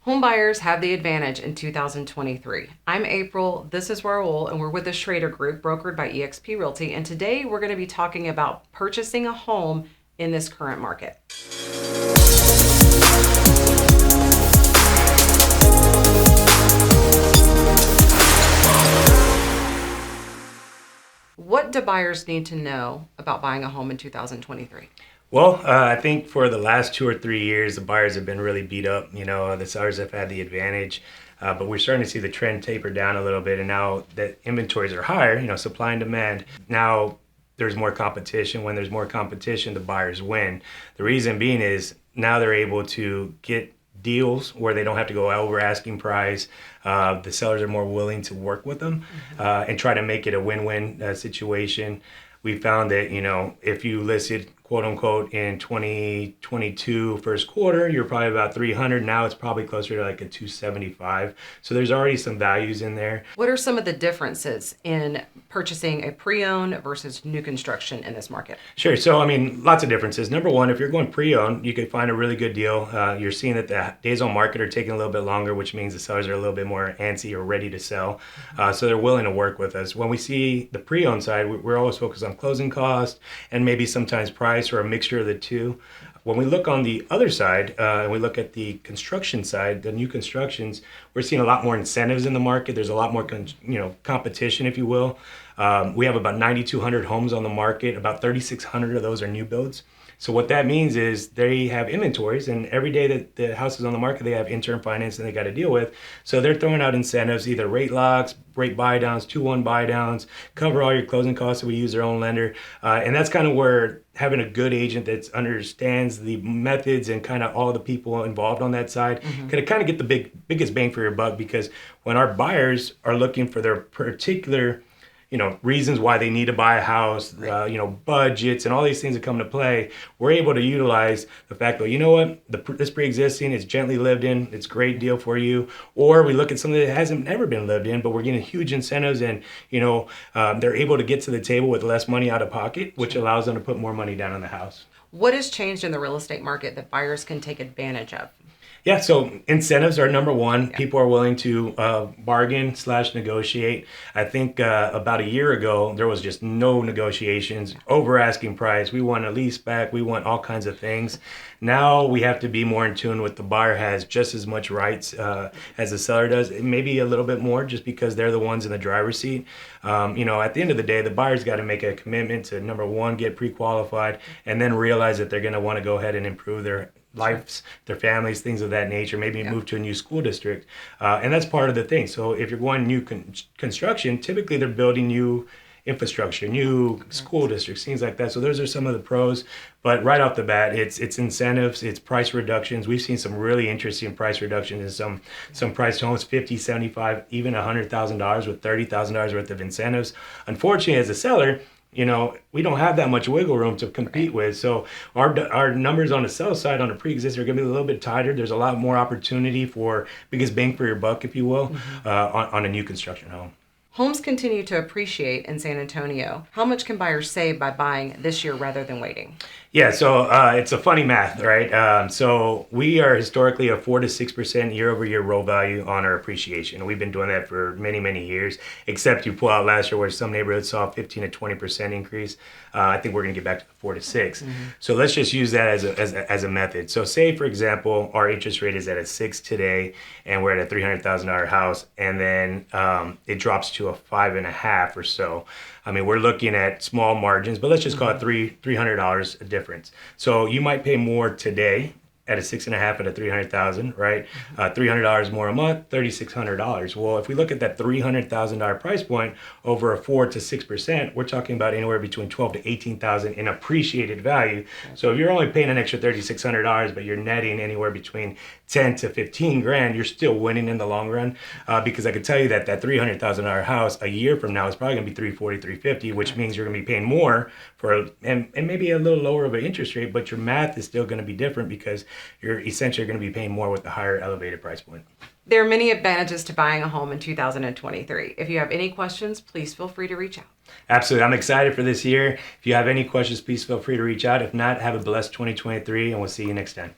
Home buyers have the advantage in 2023. I'm April, this is Raul, and we're with the Schrader Group, brokered by eXp Realty. And today we're going to be talking about purchasing a home in this current market. What do buyers need to know about buying a home in 2023? Well, I think for the last 2 or 3 years, the buyers have been really beat up. The sellers have had the advantage, but we're starting to see the trend taper down a little bit. And now that inventories are higher, supply and demand, now there's more competition. When there's more competition, the buyers win. The reason being is now they're able to get deals where they don't have to go over asking price. The sellers are more willing to work with them and try to make it a win-win situation. We found that, if you listed quote unquote in 2022 first quarter, you're probably about 300. Now it's probably closer to like a 275. So there's already some values in there. What are some of the differences in purchasing a pre-owned versus new construction in this market? Sure. So, lots of differences. Number one, if you're going pre-owned, you could find a really good deal. You're seeing that the days on market are taking a little bit longer, which means the sellers are a little bit more antsy or ready to sell. So they're willing to work with us. When we see the pre-owned side, we're always focused on closing cost and maybe sometimes price or a mixture of the two. When we look on the other side and we look at the construction side, the new constructions, we're seeing a lot more incentives in the market. There's a lot more competition, if you will. We have about 9,200 homes on the market. About 3,600 of those are new builds. So what that means is they have inventories, and every day that the house is on the market, they have interim financing they got to deal with. So they're throwing out incentives, either rate locks, rate buy downs, 2-1 buy downs, cover all your closing costs. So we use their own lender. And that's kind of where having a good agent that understands the methods and kind of all the people involved on that side can kind of get the biggest bang for your buck, because when our buyers are looking for their particular reasons why they need to buy a house, budgets and all these things that come into play, we're able to utilize the fact that, this pre-existing is gently lived in, it's a great deal for you. Or we look at something that hasn't never been lived in, but we're getting huge incentives and, they're able to get to the table with less money out of pocket, which allows them to put more money down on the house. What has changed in the real estate market that buyers can take advantage of? Yeah, so incentives are number one. Yeah. People are willing to bargain/negotiate. I think about a year ago, there was just no negotiations, over asking price. We want a lease back. We want all kinds of things. Now we have to be more in tune with the buyer has just as much rights as the seller does, maybe a little bit more, just because they're the ones in the driver's seat. At the end of the day, the buyer's got to make a commitment to, number one, get pre-qualified, and then realize that they're going to want to go ahead and improve their lives, their families, things of that nature, maybe move to a new school district. And that's part of the thing. So if you're going new construction, typically they're building new infrastructure, new school districts, things like that. So those are some of the pros. But right off the bat, it's incentives, it's price reductions. We've seen some really interesting price reductions in some priced homes, $50,000, $75,000, even $100,000 with $30,000 worth of incentives. Unfortunately, as a seller, we don't have that much wiggle room to compete with. So our numbers on the sell side on the pre-existing are going to be a little bit tighter. There's a lot more opportunity for biggest bang for your buck, if you will, on a new construction home. Homes continue to appreciate in San Antonio. How much can buyers save by buying this year rather than waiting? Yeah, so it's a funny math, right? So we are historically a 4 to 6% year-over-year roll value on our appreciation. We've been doing that for many, many years, except you pull out last year where some neighborhoods saw a 15 to 20% increase. I think we're going to get back to the 4 to 6. So let's just use that as a method. So say, for example, our interest rate is at a 6 today, and we're at a $300,000 house, and then it drops to a 5.5 or so. We're looking at small margins, but let's just call it $300 a difference. So you might pay more today at a 6.5 at a 300,000, right? $300 more a month, $3,600. Well, if we look at that $300,000 price point over a 4 to 6%, we're talking about anywhere between 12 to 18,000 in appreciated value. So if you're only paying an extra $3,600, but you're netting anywhere between 10 to 15 grand, you're still winning in the long run. Because I could tell you that $300,000 house a year from now is probably going to be 340, 350, which means you're going to be paying more for and maybe a little lower of an interest rate, but your math is still going to be different because you're essentially going to be paying more with the higher elevated price point. There are many advantages to buying a home in 2023. If you have any questions, please feel free to reach out. Absolutely. I'm excited for this year. If you have any questions, please feel free to reach out. If not, have a blessed 2023, and we'll see you next time.